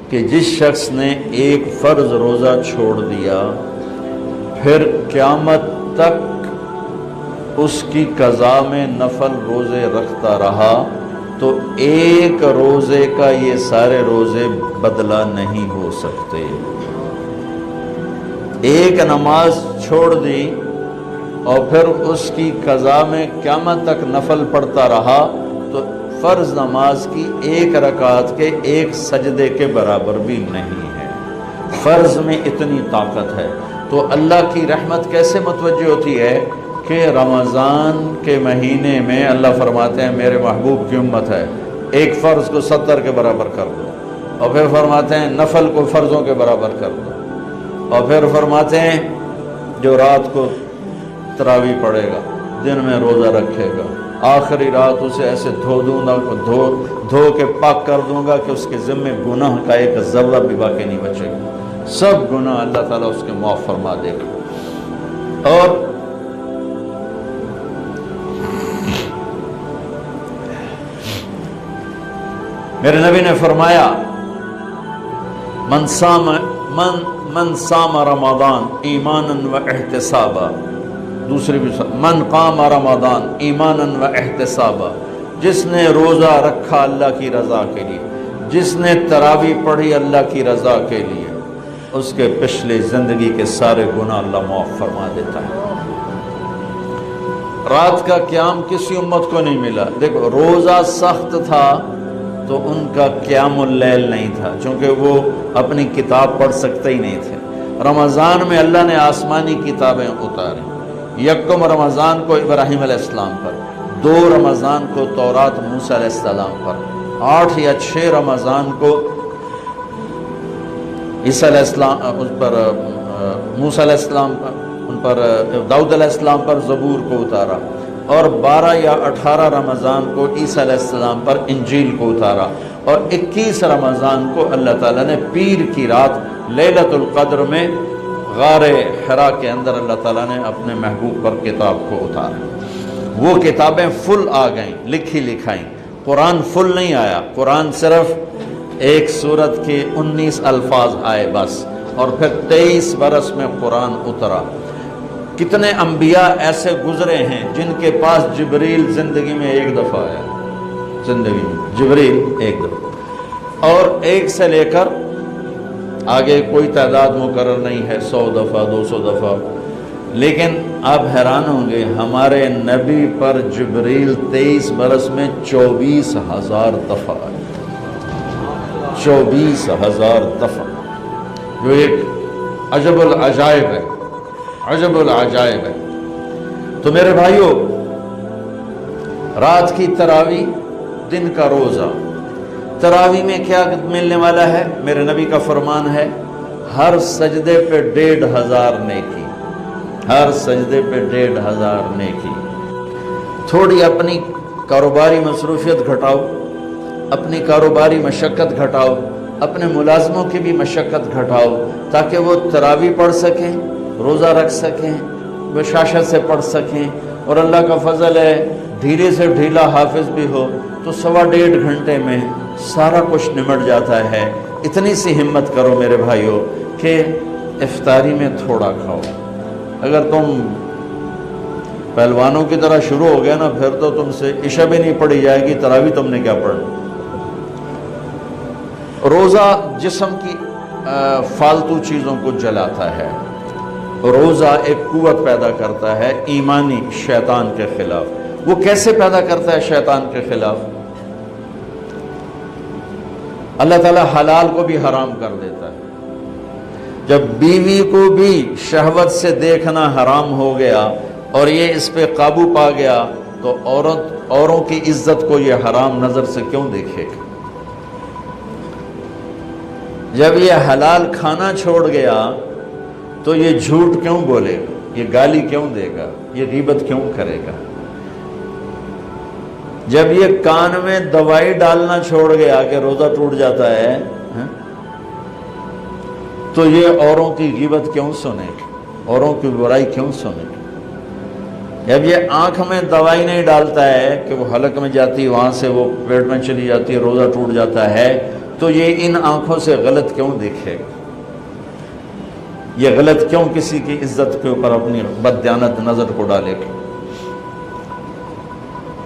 کہ جس شخص نے ایک فرض روزہ چھوڑ دیا پھر قیامت تک اس کی قضا میں نفل روزے رکھتا رہا تو ایک روزے کا یہ سارے روزے بدلہ نہیں ہو سکتے۔ ایک نماز چھوڑ دی اور پھر اس کی قضا میں قیامت تک نفل پڑھتا رہا تو فرض نماز کی ایک رکعت کے ایک سجدے کے برابر بھی نہیں ہے۔ فرض میں اتنی طاقت ہے تو اللہ کی رحمت کیسے متوجہ ہوتی ہے کہ رمضان کے مہینے میں اللہ فرماتے ہیں میرے محبوب کی امت ہے، ایک فرض کو 70 کے برابر کر دو، اور پھر فرماتے ہیں نفل کو فرضوں کے برابر کر دو، اور پھر فرماتے ہیں جو رات کو تراویح پڑھے گا، دن میں روزہ رکھے گا، آخری رات اسے ایسے دھو دوں گا، دھو کے پاک کر دوں گا کہ اس کے ذمے گناہ کا ایک ذرہ بھی باقی نہیں بچے گا، سب گناہ اللہ تعالیٰ اس کے معاف فرما دے گا۔ اور میرے نبی نے فرمایا من صام رمضان ایمانا و احتسابا، دوسری بھی من قام رمضان ایمانا و احتسابا، جس نے روزہ رکھا اللہ کی رضا کے لیے، جس نے تراویح پڑھی اللہ کی رضا کے لیے، اس کے پچھلی زندگی کے سارے گناہ اللہ معاف فرما دیتا ہے۔ رات کا قیام کسی امت کو نہیں ملا، دیکھو روزہ سخت تھا تو ان کا قیام اللیل نہیں تھا، چونکہ وہ اپنی کتاب پڑھ سکتے ہی نہیں تھے۔ رمضان میں اللہ نے آسمانی کتابیں اتاری، یکم رمضان کو ابراہیم علیہ السلام پر، 2 رمضان کو تورات موسیٰ علیہ السلام پر، 8 یا 6 رمضان کو عیسیٰ علیہ السلام اس پر، موسیٰ علیہ السلام پر، ان پر داؤد علیہ السلام پر زبور کو اتارا، اور 12 یا 18 رمضان کو عیسیٰ علیہ السلام پر انجیل کو اتارا، اور 21 رمضان کو اللہ تعالیٰ نے پیر کی رات لیلۃ القدر میں غار حرا کے اندر اللہ تعالیٰ نے اپنے محبوب پر کتاب کو اتارا۔ وہ کتابیں فل آ گئیں، لکھی لکھائیں، قرآن فل نہیں آیا، قرآن صرف ایک سورت کے 19 الفاظ آئے بس، اور پھر 23 برس میں قرآن اترا۔ کتنے انبیاء ایسے گزرے ہیں جن کے پاس جبریل زندگی میں ایک دفعہ آیا، زندگی میں جبریل ایک دفعہ، اور ایک سے لے کر آگے کوئی تعداد مقرر نہیں ہے، 100 دفعہ 200 دفعہ، لیکن آپ حیران ہوں گے ہمارے نبی پر جبریل 23 برس میں 24,000 دفعہ آئے، 24,000 دفعہ، جو ایک عجب العجائب ہے، عجب العجائب ہے۔ تو میرے بھائیوں، رات کی تراویح، دن کا روزہ، تراویح میں کیا ملنے والا ہے؟ میرے نبی کا فرمان ہے ہر سجدے پہ 1,500 نیکی، ہر سجدے پہ 1,500 نیکی۔ تھوڑی اپنی کاروباری مصروفیت گھٹاؤ، اپنی کاروباری مشقت گھٹاؤ، اپنے ملازموں کی بھی مشقت گھٹاؤ، تاکہ وہ تراویح پڑھ سکیں، روزہ رکھ سکیں، بشاشت سے پڑھ سکیں، اور اللہ کا فضل ہے ڈھیلے سے ڈھیلا حافظ بھی ہو تو 1.25 گھنٹے میں سارا کچھ نمٹ جاتا ہے۔ اتنی سی ہمت کرو میرے بھائیوں کہ افطاری میں تھوڑا کھاؤ۔ اگر تم پہلوانوں کی طرح شروع ہو گیا نا، پھر تو تم سے عشاء بھی نہیں پڑھی جائے گی، تراویح تم نے کیا پڑھنا۔ روزہ جسم کی فالتو چیزوں کو جلاتا ہے، روزہ ایک قوت پیدا کرتا ہے ایمانی شیطان کے خلاف۔ وہ کیسے پیدا کرتا ہے شیطان کے خلاف؟ اللہ تعالیٰ حلال کو بھی حرام کر دیتا ہے۔ جب بیوی کو بھی شہوت سے دیکھنا حرام ہو گیا اور یہ اس پہ قابو پا گیا تو اوروں کی عزت کو یہ حرام نظر سے کیوں دیکھے گا؟ جب یہ حلال کھانا چھوڑ گیا تو یہ جھوٹ کیوں بولے گا، یہ گالی کیوں دے گا، یہ غیبت کیوں کرے گا؟ جب یہ کان میں دوائی ڈالنا چھوڑ گیا کہ روزہ ٹوٹ جاتا ہے تو یہ اوروں کی غیبت کیوں سنے گا، اوروں کی برائی کیوں سنے گا؟ جب یہ آنکھ میں دوائی نہیں ڈالتا ہے کہ وہ حلق میں جاتی، وہاں سے وہ پیٹ میں چلی جاتی ہے، روزہ ٹوٹ جاتا ہے، تو یہ ان آنکھوں سے غلط کیوں دیکھے گا؟ یہ غلط کیوں کسی کی عزت کے اوپر اپنی بددیانت نظر کو ڈالے گا؟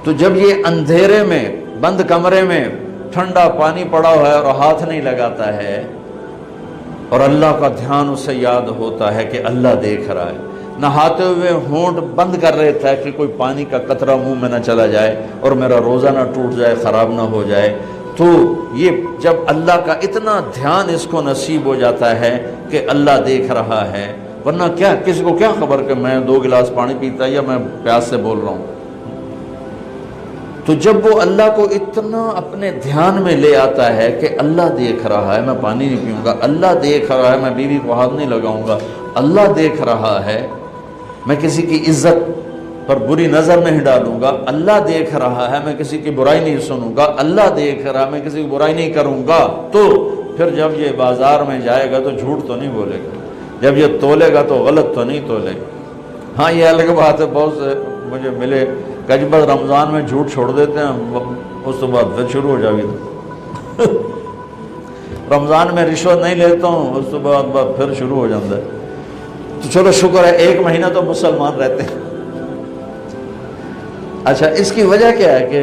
تو جب یہ اندھیرے میں بند کمرے میں ٹھنڈا پانی پڑا ہوا ہے اور ہاتھ نہیں لگاتا ہے اور اللہ کا دھیان اسے یاد ہوتا ہے کہ اللہ دیکھ رہا ہے، نہاتے ہوئے ہونٹ بند کر رہتا ہے کہ کوئی پانی کا قطرہ منہ میں نہ چلا جائے اور میرا روزہ نہ ٹوٹ جائے، خراب نہ ہو جائے، تو یہ جب اللہ کا اتنا دھیان اس کو نصیب ہو جاتا ہے کہ اللہ دیکھ رہا ہے، ورنہ کیا کسی کو کیا خبر کہ میں 2 گلاس پانی پیتا یا میں پیاس سے بول رہا ہوں۔ تو جب وہ اللہ کو اتنا اپنے دھیان میں لے آتا ہے کہ اللہ دیکھ رہا ہے، میں پانی نہیں پیوں گا، اللہ دیکھ رہا ہے، میں بیوی کو ہاتھ نہیں لگاؤں گا، اللہ دیکھ رہا ہے، میں کسی کی عزت پر بری نظر نہیں ڈالوں گا، اللہ دیکھ رہا ہے، میں کسی کی برائی نہیں سنوں گا، اللہ دیکھ رہا ہے، میں کسی کی برائی نہیں کروں گا، تو پھر جب یہ بازار میں جائے گا تو جھوٹ تو نہیں بولے گا، جب یہ تولے گا تو غلط تو نہیں تولے گا۔ ہاں یہ الگ بات ہے، بہت سے مجھے ملے کہ بس رمضان میں جھوٹ چھوڑ دیتے ہیں، اس کے بعد پھر شروع ہو جائے گی، رمضان میں رشوت نہیں لیتا ہوں، اس کے بعد پھر شروع ہو جاتا ہے۔ تو چلو شکر ہے 1 مہینہ تو مسلمان رہتے ہیں۔ اچھا اس کی وجہ کیا ہے کہ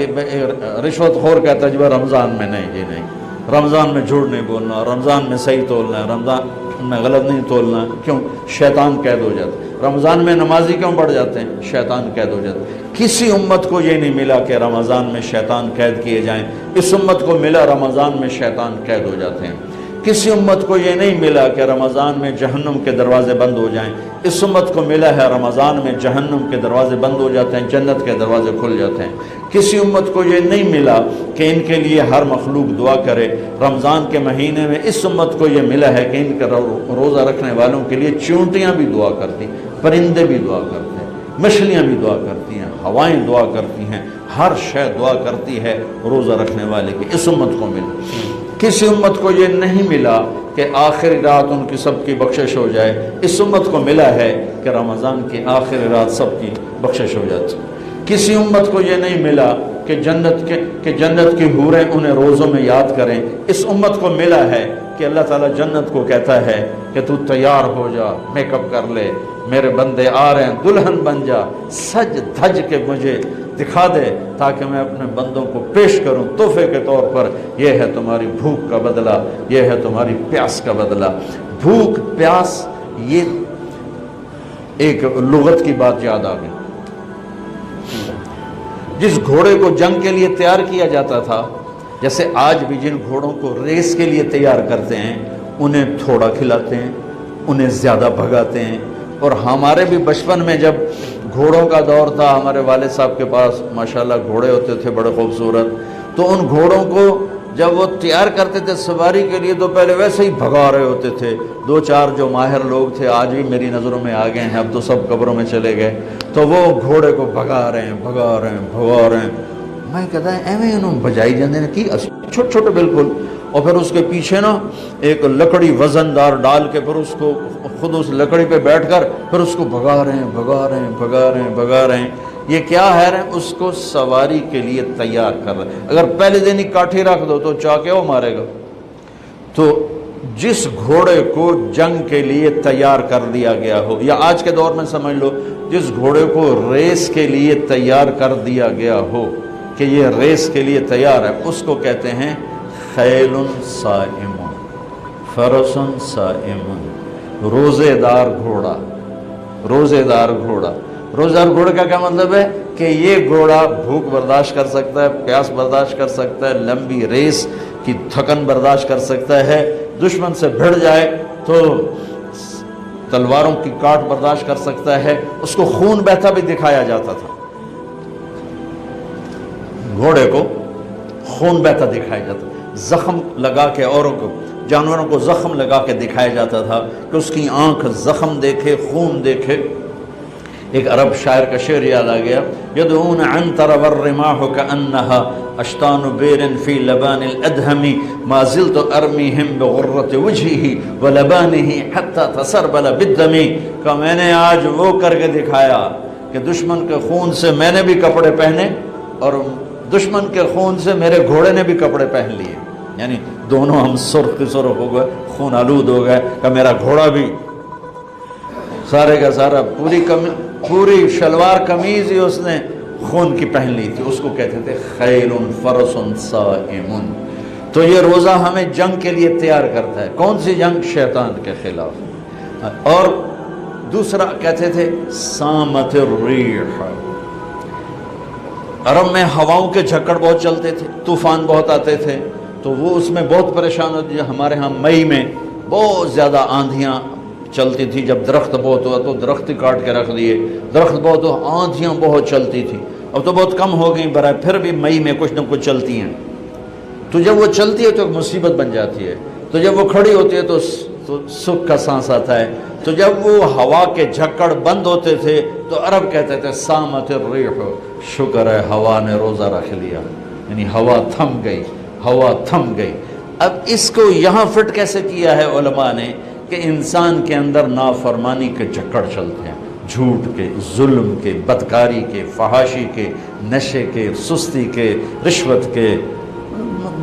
رشوت خور کہتا ہے جی رمضان میں نہیں، جی نہیں، رمضان میں جھوٹ نہیں بولنا، رمضان میں صحیح تولنا ہے، رمضان میں غلط نہیں تولنا ہے۔ کیوں؟ شیطان قید ہو جاتا ہے۔ رمضان میں نمازی کیوں بڑھ جاتے ہیں؟ شیطان قید ہو جاتا ہے۔ کسی امت کو یہ نہیں ملا کہ رمضان میں شیطان قید کیے جائیں، اس امت کو ملا رمضان میں شیطان قید ہو جاتے ہیں۔ کسی امت کو یہ نہیں ملا کہ رمضان میں جہنم کے دروازے بند ہو جائیں، اس امت کو ملا ہے رمضان میں جہنم کے دروازے بند ہو جاتے ہیں، جنت کے دروازے کھل جاتے ہیں۔ کسی امت کو یہ نہیں ملا کہ ان کے لیے ہر مخلوق دعا کرے، رمضان کے مہینے میں اس امت کو یہ ملا ہے کہ ان کے روزہ رکھنے والوں کے لیے چونٹیاں بھی دعا کرتی، پرندے بھی دعا کرتے ہیں، مچھلیاں بھی دعا کرتی ہیں، ہوائیں دعا کرتی ہیں، ہر شے دعا کرتی ہے روزہ رکھنے والے کی، اس امت کو ملا۔ کسی امت کو یہ نہیں ملا کہ آخری رات ان کی سب کی بخشش ہو جائے، اس امت کو ملا ہے کہ رمضان کی آخری رات سب کی بخشش ہو جاتی۔ کسی امت کو یہ نہیں ملا کہ جنت کی حوریں انہیں روزوں میں یاد کریں، اس امت کو ملا ہے کہ اللہ تعالیٰ جنت کو کہتا ہے کہ تو تیار ہو جا، میک اپ کر لے، میرے بندے آ رہے ہیں، دلہن بن جا، سج دھج کے مجھے دکھا دے تاکہ میں اپنے بندوں کو پیش کروں تحفے کے طور پر۔ یہ ہے تمہاری بھوک کا بدلہ، یہ ہے تمہاری پیاس کا بدلہ۔ بھوک پیاس، یہ ایک لغت کی بات یاد آ گئی۔ جس گھوڑے کو جنگ کے لیے تیار کیا جاتا تھا، جیسے آج بھی جن گھوڑوں کو ریس کے لیے تیار کرتے ہیں، انہیں تھوڑا کھلاتے ہیں، انہیں زیادہ بھگاتے ہیں۔ اور ہمارے بھی بچپن میں جب گھوڑوں کا دور تھا، ہمارے والد صاحب کے پاس ماشاءاللہ گھوڑے ہوتے تھے بڑے خوبصورت، تو ان گھوڑوں کو جب وہ تیار کرتے تھے سواری کے لیے تو پہلے ویسے ہی بھگا رہے ہوتے تھے۔ 2-4 جو ماہر لوگ تھے آج بھی میری نظروں میں آ گئے ہیں، اب تو سب قبروں میں چلے گئے، تو وہ گھوڑے کو بھگا رہے ہیں۔ میں کہتا ہے ایویں انہوں بجائی جاندے نے کی چھوٹے چھوٹے بالکل، اور پھر اس کے پیچھے نا ایک لکڑی وزن دار ڈال کے پھر اس کو خود اس لکڑی پہ بیٹھ کر پھر اس کو بھگا رہے ہیں۔ یہ کیا ہے رہے ہیں؟ اس کو سواری کے لیے تیار کر رہے ہیں۔ اگر پہلے دن ہی کاٹھی رکھ دو تو چاکے وہ مارے گا۔ تو جس گھوڑے کو جنگ کے لیے تیار کر دیا گیا ہو، یا آج کے دور میں سمجھ لو جس گھوڑے کو ریس کے لیے تیار کر دیا گیا ہو کہ یہ ریس کے لیے تیار ہے، اس کو کہتے ہیں خیل صائم، فرس صائم، روزے دار گھوڑا۔ روزے دار گھوڑے کا کیا مطلب ہے کہ یہ گھوڑا بھوک برداشت کر سکتا ہے، پیاس برداشت کر سکتا ہے، لمبی ریس کی تھکن برداشت کر سکتا ہے، دشمن سے بھڑ جائے تو تلواروں کی کاٹ برداشت کر سکتا ہے۔ اس کو خون بہتا بھی دکھایا جاتا تھا، گھوڑے کو خون بہتا دکھایا جاتا تھا، زخم لگا کے اوروں کو، جانوروں کو زخم لگا کے دکھایا جاتا تھا کہ اس کی آنکھ زخم دیکھے، خون دیکھے۔ ایک عرب شاعر کا شعر یاد آ گیا، یدعون عنتر والرماح كأنها اشتان بیر فی لبان الادهم ما زلت ارمیہم بغرۃ وجهه ولبانه حتى تسربل بالدم، کہ میں نے آج وہ کر کے دکھایا کہ دشمن کے خون سے میں نے بھی کپڑے پہنے اور دشمن کے خون سے میرے گھوڑے نے بھی کپڑے پہن لیے۔ یعنی دونوں ہم سرخ سرخ ہو گئے، خون آلود ہو گئے کہ میرا گھوڑا بھی سارے کا سارا پوری شلوار قمیض ہی اس نے خون کی پہن لی تھی، اس کو کہتے تھے خیل فرس صائم۔ تو یہ روزہ ہمیں جنگ کے لیے تیار کرتا ہے۔ کون سی جنگ؟ شیطان کے خلاف۔ اور دوسرا کہتے تھے سامت الریح، عرب میں ہواؤں کے جھکڑ بہت چلتے تھے، طوفان بہت آتے تھے، تو وہ اس میں بہت پریشان ہوتے تھے۔ ہمارے ہاں مئی میں بہت زیادہ آندھیاں چلتی تھی، جب درخت بہت ہوا تو درخت کاٹ کے رکھ دیے، درخت بہت ہوا، آندھیاں بہت چلتی تھی۔ اب تو بہت کم ہو گئی برائے، پھر بھی مئی میں کچھ نہ کچھ چلتی ہیں، تو جب وہ چلتی ہے تو ایک مصیبت بن جاتی ہے، تو جب وہ کھڑی ہوتی ہے تو سکھ کا سانس آتا ہے۔ تو جب وہ ہوا کے جھکڑ بند ہوتے تھے تو عرب کہتے تھے سامت الریح، شکر ہے ہوا نے روزہ رکھ لیا، یعنی ہوا تھم گئی، ہوا تھم گئی۔ اب اس کو یہاں فٹ کیسے کیا ہے علماء نے کہ انسان کے اندر نافرمانی کے جھکڑ چلتے ہیں، جھوٹ کے، ظلم کے، بدکاری کے، فحاشی کے، نشے کے، سستی کے، رشوت کے،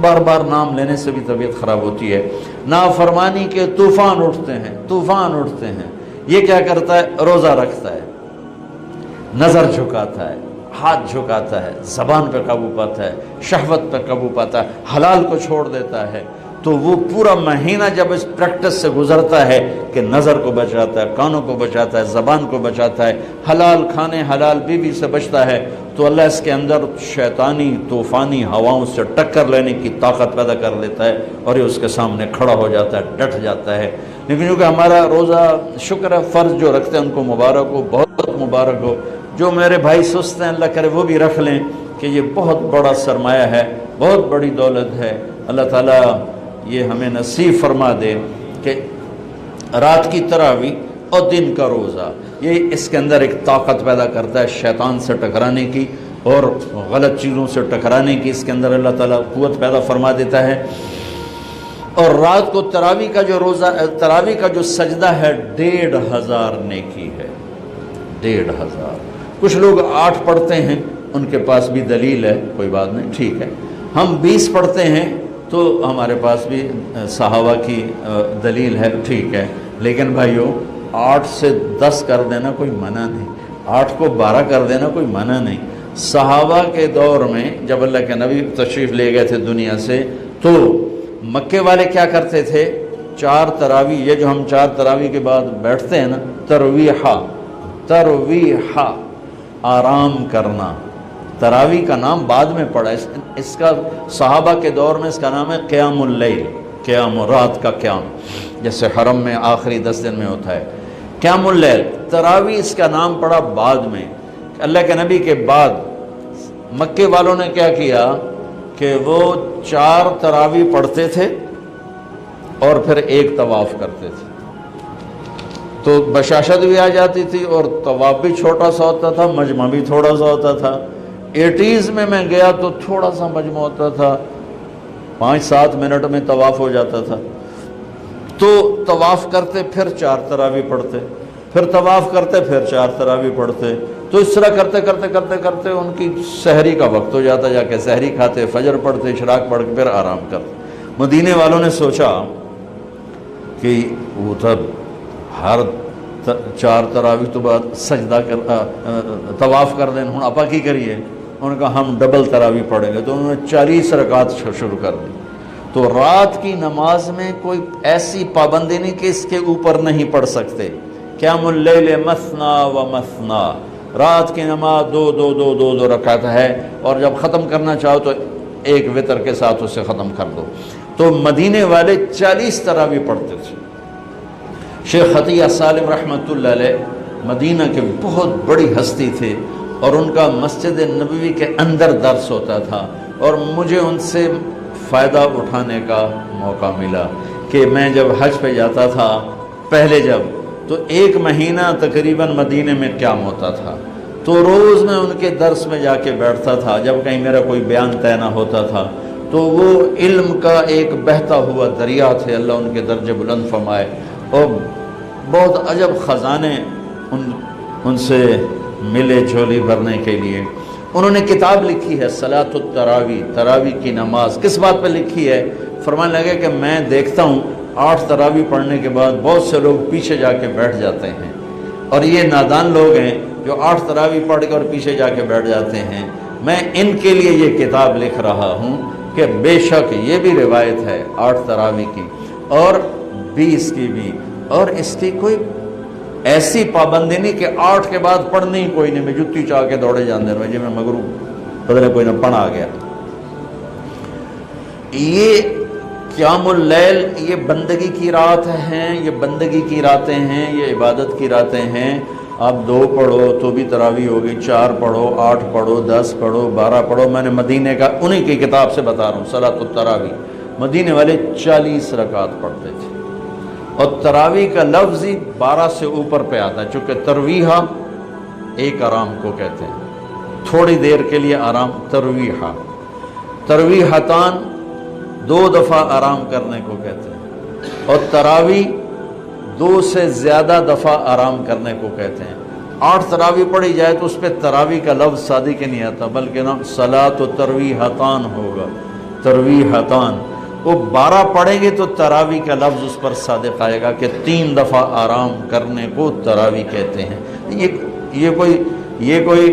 بار بار نام لینے سے بھی طبیعت خراب ہوتی ہے، نافرمانی کے طوفان اٹھتے ہیں، طوفان اٹھتے ہیں۔ یہ کیا کرتا ہے؟ روزہ رکھتا ہے، نظر جھکاتا ہے، ہاتھ جھکاتا ہے، زبان پہ قابو پاتا ہے، شہوت پہ قابو پاتا ہے، حلال کو چھوڑ دیتا ہے۔ تو وہ پورا مہینہ جب اس پریکٹس سے گزرتا ہے کہ نظر کو بچاتا ہے، کانوں کو بچاتا ہے، زبان کو بچاتا ہے، حلال کھانے، حلال بیوی سے بچتا ہے، تو اللہ اس کے اندر شیطانی طوفانی ہواؤں سے ٹکر لینے کی طاقت پیدا کر لیتا ہے، اور یہ اس کے سامنے کھڑا ہو جاتا ہے، ڈٹ جاتا ہے۔ لیکن چونکہ ہمارا روزہ شکر ہے فرض جو رکھتے ہیں ان کو مبارک ہو، بہت مبارک ہو۔ جو میرے بھائی سست ہیں اللہ کرے وہ بھی رکھ لیں کہ یہ بہت بڑا سرمایہ ہے، بہت بڑی دولت ہے۔ اللہ تعالیٰ یہ ہمیں نصیب فرما دے کہ رات کی تراویح اور دن کا روزہ، یہ اس کے اندر ایک طاقت پیدا کرتا ہے شیطان سے ٹکرانے کی اور غلط چیزوں سے ٹکرانے کی، اس کے اندر اللہ تعالیٰ قوت پیدا فرما دیتا ہے۔ اور رات کو تراویح کا جو روزہ، تراویح کا جو سجدہ ہے 1500 نیکی ہے، 1500۔ کچھ لوگ 8 پڑھتے ہیں، ان کے پاس بھی دلیل ہے، کوئی بات نہیں، ٹھیک ہے۔ ہم 20 پڑھتے ہیں تو ہمارے پاس بھی صحابہ کی دلیل ہے، ٹھیک ہے۔ لیکن بھائیو 8 سے 10 کر دینا کوئی منع نہیں، 8 کو 12 کر دینا کوئی منع نہیں۔ صحابہ کے دور میں جب اللہ کے نبی تشریف لے گئے تھے دنیا سے، تو مکے والے کیا کرتے تھے؟ 4 تراویح، یہ جو ہم 4 تراویح کے بعد بیٹھتے ہیں نا، ترویحہ، آرام کرنا۔ تراویح کا نام بعد میں پڑا، اس کا صحابہ کے دور میں اس کا نام ہے قیام اللیل، قیام رات کا قیام، جیسے حرم میں آخری 10 دن میں ہوتا ہے قیام اللیل۔ تراویح اس کا نام پڑا بعد میں، اللہ کے نبی کے بعد مکے والوں نے کیا کیا کہ وہ 4 تراویح پڑھتے تھے اور پھر 1 طواف کرتے تھے، تو بشاشت بھی آ جاتی تھی اور طواف بھی چھوٹا سا ہوتا تھا، مجمع بھی تھوڑا سا ہوتا تھا۔ 80s میں گیا تو تھوڑا سا مجمع ہوتا تھا، 5-7 منٹ میں طواف ہو جاتا تھا۔ تو طواف کرتے پھر 4 تراویح پڑھتے، پھر طواف کرتے پھر 4 تراویح پڑھتے، تو اس طرح کرتے کرتے کرتے کرتے ان کی سحری کا وقت ہو جاتا، جا کے سحری کھاتے، فجر پڑھتے، اشراق پڑھ کے پھر آرام کرتے۔ مدینے والوں نے سوچا کہ وہ تب ہر 4 تراویح تو بعد سجدہ طواف کر دیں، ہوں اپا کی کریے؟ انہوں نے کہا ہم ڈبل تراویح پڑھیں گے، تو انہوں نے 40 رکعت شروع کر دی۔ تو رات کی نماز میں کوئی ایسی پابندی نہیں کہ اس کے اوپر نہیں پڑھ سکتے۔ قیام اللیل مثنا و مثنا، رات کی نماز 2 رکعت ہے، اور جب ختم کرنا چاہو تو 1 وتر کے ساتھ اسے ختم کر دو۔ تو مدینے والے 40 تراویح پڑھتے تھے۔ شیخ عطیہ سالم رحمۃ اللہ علیہ مدینہ کے بہت بڑی ہستی تھے، اور ان کا مسجد نبوی کے اندر درس ہوتا تھا، اور مجھے ان سے فائدہ اٹھانے کا موقع ملا کہ میں جب حج پہ جاتا تھا پہلے تو 1 مہینہ تقریباً مدینے میں قیام ہوتا تھا، تو روز میں ان کے درس میں جا کے بیٹھتا تھا۔ جب کہیں میرا کوئی بیان طے نہ ہوتا تھا تو وہ علم کا ایک بہتا ہوا دریا تھے، اللہ ان کے درجے بلند فرمائے، اور بہت عجب خزانے ان سے ملے جھولی بھرنے کے لیے۔ انہوں نے کتاب لکھی ہے صلاۃ التراویح، تراویح کی نماز۔ کس بات پہ لکھی ہے؟ فرمانے لگے کہ میں دیکھتا ہوں 8 تراویح پڑھنے کے بعد بہت سے لوگ پیچھے جا کے بیٹھ جاتے ہیں، اور یہ نادان لوگ ہیں جو 8 تراویح پڑھ کے اور پیچھے جا کے بیٹھ جاتے ہیں۔ میں ان کے لیے یہ کتاب لکھ رہا ہوں کہ بے شک یہ بھی روایت ہے 8 تراویح کی اور 20 کی بھی، اور اس کی کوئی ایسی پابندی نہیں کہ 8 کے بعد پڑھنی ہی کوئی نہیں، میں جتی چاہ کے دوڑے جاندے رہے جی میں مگرو بدلے کوئی نہ پڑھ آ گیا۔ یہ قیام اللیل یہ بندگی کی رات ہیں، یہ بندگی کی راتیں ہیں، یہ عبادت کی راتیں ہیں۔ آپ 2 پڑھو تو بھی تراویح ہوگی، 4 پڑھو، 8 پڑھو، 10 پڑھو، 12 پڑھو۔ میں نے مدینے کا انہی کی کتاب سے بتا رہا ہوں صلاۃ التراویح، مدینے والے 40 رکعت پڑھتے تھے، اور تراویح کا لفظ ہی 12 سے اوپر پہ آتا ہے، چونکہ ترویحہ ایک آرام کو کہتے ہیں، تھوڑی دیر کے لیے آرام ترویحہ، ترویحتان 2 دفعہ آرام کرنے کو کہتے ہیں، اور تراویح 2 سے زیادہ دفعہ آرام کرنے کو کہتے ہیں۔ 8 تراویح پڑھی جائے تو اس پہ تراویح کا لفظ صادق نہیں آتا، بلکہ نا صلاۃ و ترویحتان ہوگا، ترویحتان۔ وہ 12 پڑھیں گے تو تراویح کا لفظ اس پر صادق آئے گا کہ 3 دفعہ آرام کرنے کو تراویح کہتے ہیں۔ یہ کوئی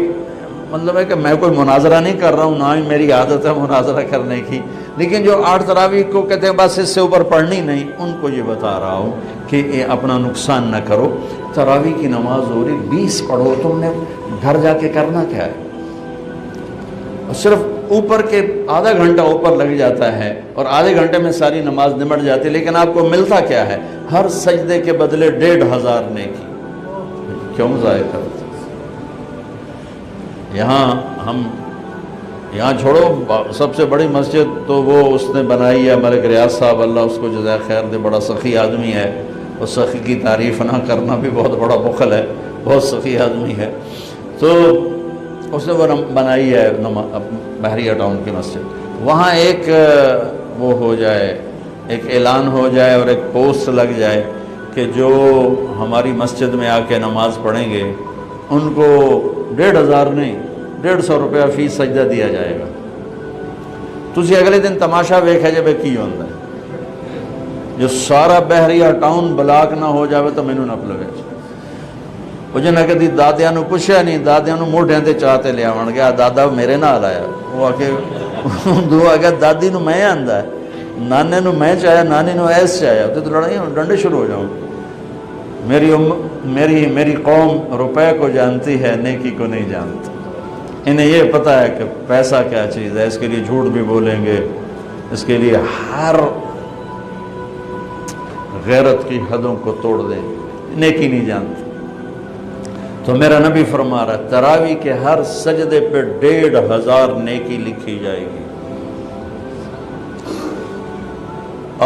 مطلب ہے کہ میں کوئی مناظرہ نہیں کر رہا ہوں، نہ ہی میری عادت ہے مناظرہ کرنے کی، لیکن جو 8 تراویح کو کہتے ہیں بس اس سے اوپر پڑھنی نہیں، ان کو یہ بتا رہا ہوں کہ یہ اپنا نقصان نہ کرو۔ تراویح کی نماز ہو رہی 20 پڑھو، تم نے گھر جا کے کرنا کیا ہے؟ صرف اوپر کے آدھا گھنٹہ اوپر لگ جاتا ہے اور آدھے گھنٹے میں ساری نماز نمٹ جاتی ہے، لیکن آپ کو ملتا کیا ہے؟ ہر سجدے کے بدلے 1500 نیکی۔ کیوں ضائع کرتے؟ یہاں چھوڑو، سب سے بڑی مسجد تو وہ اس نے بنائی ہے ملک ریاض صاحب، اللہ اس کو جزائے خیر دے، بڑا سخی آدمی ہے، اور سخی کی تعریف نہ کرنا بھی بہت بڑا بخل ہے، بہت سخی آدمی ہے۔ تو اس نے وہ بنائی ہے بحریہ ٹاؤن کی مسجد، وہاں ایک وہ ہو جائے، ایک اعلان ہو جائے اور ایک پوسٹ لگ جائے کہ جو ہماری مسجد میں آ کے نماز پڑھیں گے ان کو 1500 نہیں 150 روپیہ فی سجدہ دیا جائے گا۔ تسی اگلے دن تماشا ویکھے جب کی ہوندہ ہے، جو سارا بحریہ ٹاؤن بلاک نہ ہو جاوے تو مینوں نہ پلوے۔ وہ جو نہ کہتی دادیاں نو پوچھیا نہیں، دادیاں نو موڑھیاں تے چاہتے لیا ون گیا، دادا میرے نال آیا، وہ آکے دو آگیا دادی نو میں آندہ ہے، نانے نو میں چاہیا، نانی نو ایس چاہیا، تو لڑائیاں ڈنڈے شروع ہو جاؤں۔ میری قوم روپے کو جانتی ہے، نیکی کو نہیں جانتی۔ انہیں یہ پتہ ہے کہ پیسہ کیا چیز ہے، اس کے لیے جھوٹ بھی بولیں گے، اس کے لیے ہر غیرت کی حدوں کو توڑ دیں، نیکی نہیں جانتی۔ تو میرا نبی فرما رہا ہے تراویح کے ہر سجدے پہ 1500 نیکی لکھی جائے گی،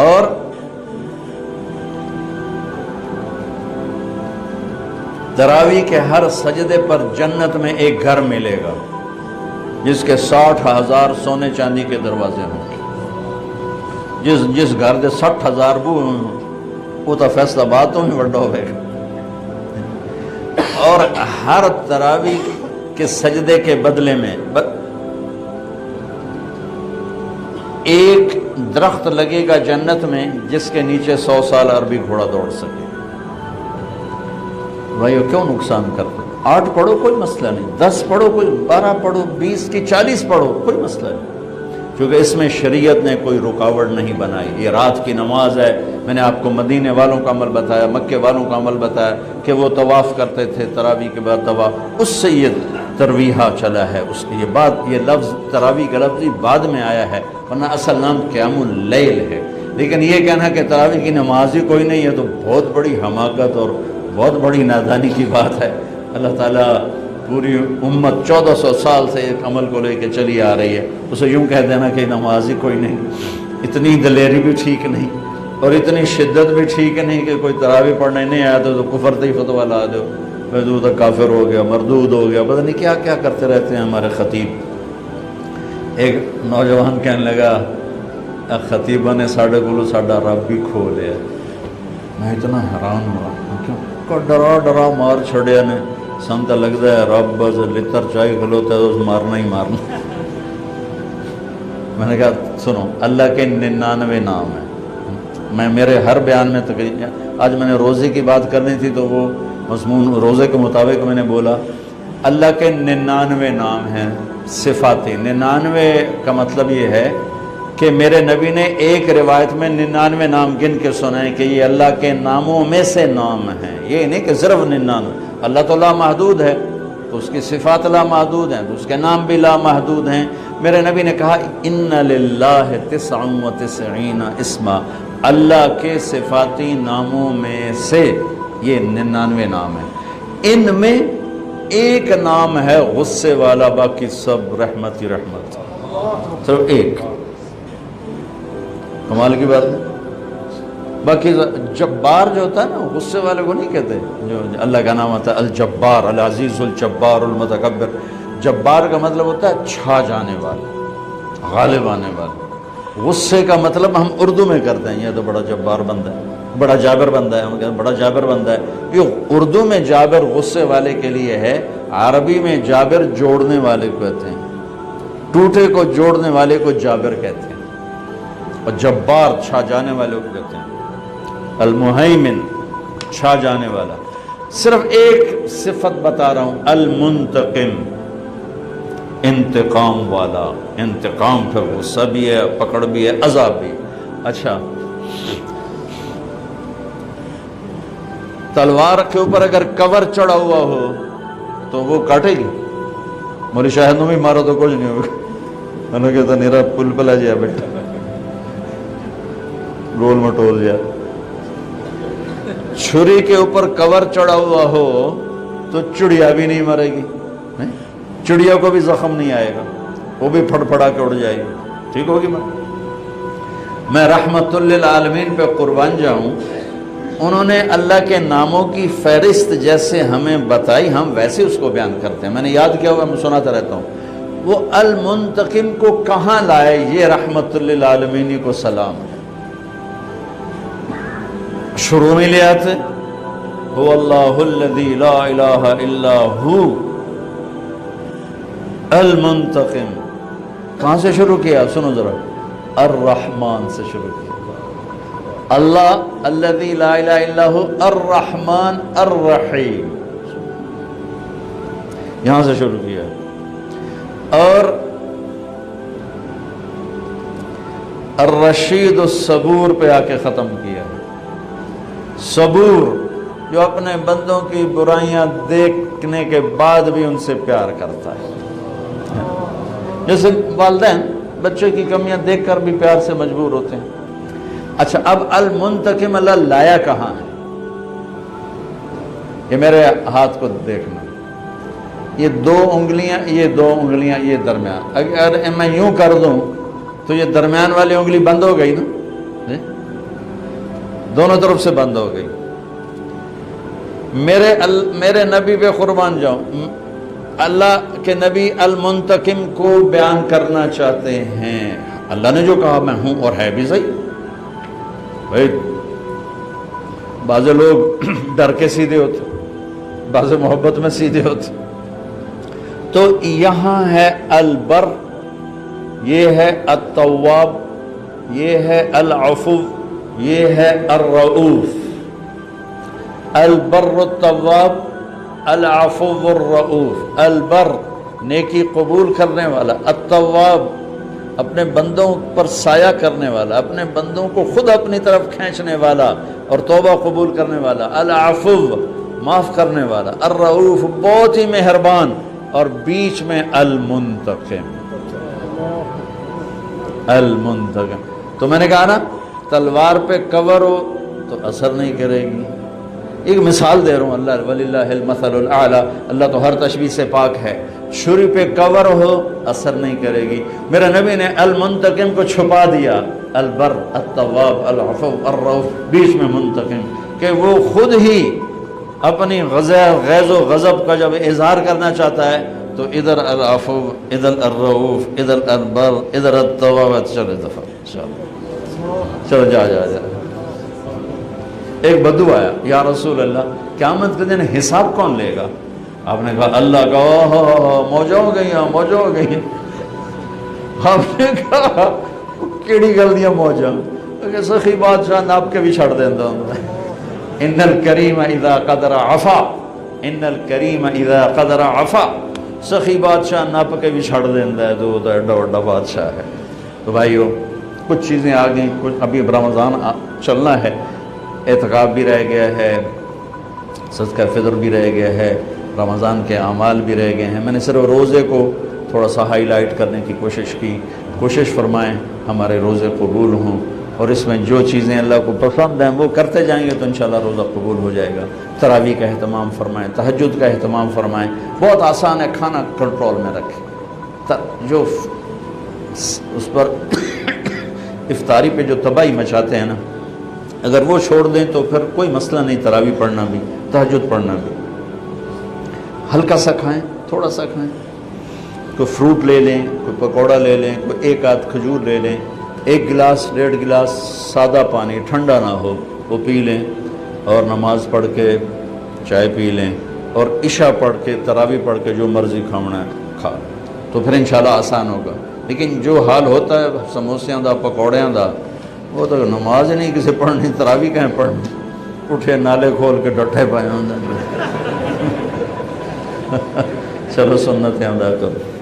اور تراویح کے ہر سجدے پر جنت میں ایک گھر ملے گا جس کے 60,000 سونے چاندی کے دروازے ہوں گے۔ جس گھر دے 60,000 بو وہ تو فیصلہ بات تو ہی وڈا ہوئے گا، اور ہر تراویح کے سجدے کے بدلے میں ایک درخت لگے گا جنت میں جس کے نیچے 100 سال عربی گھوڑا دوڑ سکے۔ بھائیو کیوں نقصان کرتے؟ 8 پڑھو کوئی مسئلہ نہیں، 10 پڑھو کوئی، 12 پڑھو، 20 کی 40 پڑھو کوئی مسئلہ نہیں، کیونکہ اس میں شریعت نے کوئی رکاوٹ نہیں بنائی۔ یہ رات کی نماز ہے، میں نے آپ کو مدینے والوں کا عمل بتایا، مکے والوں کا عمل بتایا کہ وہ طواف کرتے تھے تراویح کے بعد طواف، اس سے یہ ترویحہ چلا ہے۔ اس کی یہ لفظ تراویح کا لفظ بعد میں آیا ہے، ورنہ اصل نام قیام اللیل ہے۔ لیکن یہ کہنا کہ تراویح کی نماز ہی کوئی نہیں ہے تو بہت بڑی حماقت اور بہت بڑی نادانی کی بات ہے۔ اللہ تعالیٰ پوری امت 1400 سال سے ایک عمل کو لے کے چلی آ رہی ہے، اسے یوں کہہ دینا کہ نماز ہی کوئی نہیں، اتنی دلیری بھی ٹھیک نہیں اور اتنی شدت بھی ٹھیک نہیں کہ کوئی تراویح پڑھنے نہیں آیا تو کفر تے ہی فتویٰ لا دو، تو کافر ہو گیا، مردود ہو گیا، پتہ نہیں کیا کیا کرتے رہتے ہیں ہمارے خطیب۔ ایک نوجوان کہنے لگا خطیبہ نے ساڑھے کولو ساڑھا رب بھی کھو لیا۔ میں اتنا حیران ہوا، کیوں ڈرا مار چھڑیا نے، سمتا لگتا ہے رب بس لتر چاہی کھلوتا ہے تو اس مارنا ہی مارنا۔ میں نے کہا سنو اللہ کے 99 نام ہیں. میں میرے ہر بیان میں تقریباً آج میں نے روزے کی بات کرنی تھی تو وہ مضمون روزے کے مطابق میں نے بولا اللہ کے 99 نام ہیں صفاتی. 99 کا مطلب یہ ہے کہ میرے نبی نے ایک روایت میں 99 نام گن کے سنائے کہ یہ اللہ کے ناموں میں سے نام ہیں. یہ نہیں کہ صرف 99. اللہ تو لامحدود ہے تو اس کی صفات لامحدود ہیں تو اس کے نام بھی لامحدود ہیں. میرے نبی نے کہا ان للہ 99 اسما، اللہ کے صفاتی ناموں میں سے یہ 99 نام ہیں. ان میں ایک نام ہے غصے والا، باقی سب رحمت ہی رحمت. صرف ایک. کمال کی بات ہے. باقی جبار جو ہوتا ہے نا غصے والے کو نہیں کہتے. جو اللہ کا نام ہوتا ہے الجبار، العزیز الجبار المتکبر. جبار کا مطلب ہوتا ہے چھا جانے والا، غالب آنے والا. غصے کا مطلب ہم اردو میں کرتے ہیں یہ تو بڑا جبار بندہ ہے، بڑا جابر بندہ ہے. ہم کہتے ہیں بڑا جابر بندہ ہے. یہ اردو میں جابر غصے والے کے لیے ہے، عربی میں جابر جوڑنے والے کو کہتے ہیں. ٹوٹے کو جوڑنے والے کو جابر کہتے ہیں، اور جبار چھا جانے والے کو کہتے ہیں. المہیمن چھا جانے والا. صرف ایک صفت بتا رہا ہوں، المنتقم انتقام والا. انتقام پھر غصہ بھی ہے، پکڑ بھی ہے، عذاب بھی. اچھا تلوار کے اوپر اگر کور چڑھا ہوا ہو تو وہ کاٹے گی. موری شاہد بھی مارو تو کچھ نہیں ہوگا. میں نے کہتا نیرا پل پلا جیا بیٹا گول مٹول جا. چھری کے اوپر کور چڑھا ہوا ہو تو چڑیا بھی نہیں مرے گی. چڑیا کو بھی زخم نہیں آئے گا، وہ بھی پھڑ پھڑا کے اڑ جائے گی. ٹھیک ہوگی. میں رحمت للعالمین پہ قربان جاؤں، انہوں نے اللہ کے ناموں کی فہرست جیسے ہمیں بتائی ہم ویسے اس کو بیان کرتے ہیں. میں نے یاد کیا ہوا، میں سناتا رہتا ہوں. وہ المنتقم کو کہاں لائے؟ یہ رحمت للعالمین کو سلام ہے. شروع میں لے آتے هو اللہ الذی لا الہ الا ہو المنتقم. کہاں سے شروع کیا؟ سنو ذرا، الرحمن سے شروع کیا. اللہ الذی لا الہ الا ہو الرحمن الرحیم، یہاں سے شروع کیا. اور الرشید الصبور پہ آ کے ختم کیا. صبور جو اپنے بندوں کی برائیاں دیکھنے کے بعد بھی ان سے پیار کرتا ہے. جیسے والدین بچے کی کمیاں دیکھ کر بھی پیار سے مجبور ہوتے ہیں. اچھا اب المنتقم اللہ لایا کہاں ہے؟ یہ میرے ہاتھ کو دیکھنا، یہ دو انگلیاں یہ درمیان. اگر میں یوں کر دوں تو یہ درمیان والی انگلی بند ہو گئی نا، دونوں طرف سے بند ہو گئی. میرے نبی پہ قربان جاؤں، اللہ کے نبی المنتقم کو بیان کرنا چاہتے ہیں. اللہ نے جو کہا میں ہوں اور ہے بھی صحیح. بھائی بعض لوگ ڈر کے سیدھے ہوتے، بعض محبت میں سیدھے ہوتے. تو یہاں ہے البر، یہ ہے التواب، یہ ہے العفو، یہ ہے الرؤوف. البر التواب، العفو الرؤوف. البر نیکی قبول کرنے والا، التواب اپنے بندوں پر سایہ کرنے والا، اپنے بندوں کو خود اپنی طرف کھینچنے والا اور توبہ قبول کرنے والا. العفو معاف کرنے والا. الرؤوف بہت ہی مہربان. اور بیچ میں المنتقم. المنتقم تو میں نے کہا نا تلوار پہ کور ہو تو اثر نہیں کرے گی. ایک مثال دے رہا ہوں، اللہ وللہ المثل الاعلی، اللہ تو ہر تشبیہ سے پاک ہے. چھری پہ کور ہو اثر نہیں کرے گی. میرے نبی نے المنتقم کو چھپا دیا، البر التواب العفو الرؤوف، بیچ میں منتقم، کہ وہ خود ہی اپنی غیظ و غضب کا جب اظہار کرنا چاہتا ہے تو ادھر العفو، ادھر الرؤوف، ادھر البر، ادھر التواب. چلو دفعہ چلو جا. ایک بدو آیا، یا رسول اللہ قیامت کے دن حساب کون لے گا؟ آپ نے کہا اللہ کا. موجہ ہو گئی. ہم نے کہا کیڑی گل دیا موجاں کہ سخی بادشاہ ناپ کے بھی چھڑ دیندا ہوندا ان الکریم اذا قدر عفا، ان الکریم اذا قدر عفا، سخی بادشاہ ناپ کے بھی چھڑ دیندا ہے، تو ایڈا بڑا بادشاہ ہے۔ تو بھائیو کچھ چیزیں آ گئیں، کچھ ابھی رمضان چلنا ہے، اعتکاف بھی رہ گیا ہے، صدقہ فطر بھی رہ گیا ہے، رمضان کے اعمال بھی رہ گئے ہیں۔ میں نے صرف روزے کو تھوڑا سا ہائی لائٹ کرنے کی کوشش کی۔ کوشش فرمائیں ہمارے روزے قبول ہوں، اور اس میں جو چیزیں اللہ کو پسند ہیں وہ کرتے جائیں گے تو انشاءاللہ روزہ قبول ہو جائے گا۔ تراویح کا اہتمام فرمائیں، تہجد کا اہتمام فرمائیں، بہت آسان ہے، کھانا کنٹرول میں رکھیں۔ جو اس پر افطاری پہ جو تباہی مچاتے ہیں نا، اگر وہ چھوڑ دیں تو پھر کوئی مسئلہ نہیں، تراویح پڑھنا بھی، تہجد پڑھنا بھی۔ ہلکا سا کھائیں، تھوڑا سا کھائیں، کوئی فروٹ لے لیں، کوئی پکوڑا لے لیں، کوئی ایک آدھ کھجور لے لیں، 1 گلاس 1.5 گلاس سادہ پانی ٹھنڈا نہ ہو وہ پی لیں، اور نماز پڑھ کے چائے پی لیں، اور عشاء پڑھ کے تراویح پڑھ کے جو مرضی کھانا ہے کھا لیں، تو پھر انشاءاللہ آسان ہوگا۔ لیکن جو حال ہوتا ہے سموسیاں دا پکوڑیاں دا، وہ تو نماز ہی نہیں کسی پڑھنی، تراویح کہیں پڑھنی، اٹھے نالے کھول کے ڈٹھے پائے ہوں۔ چلو سنتیں ادا کرو۔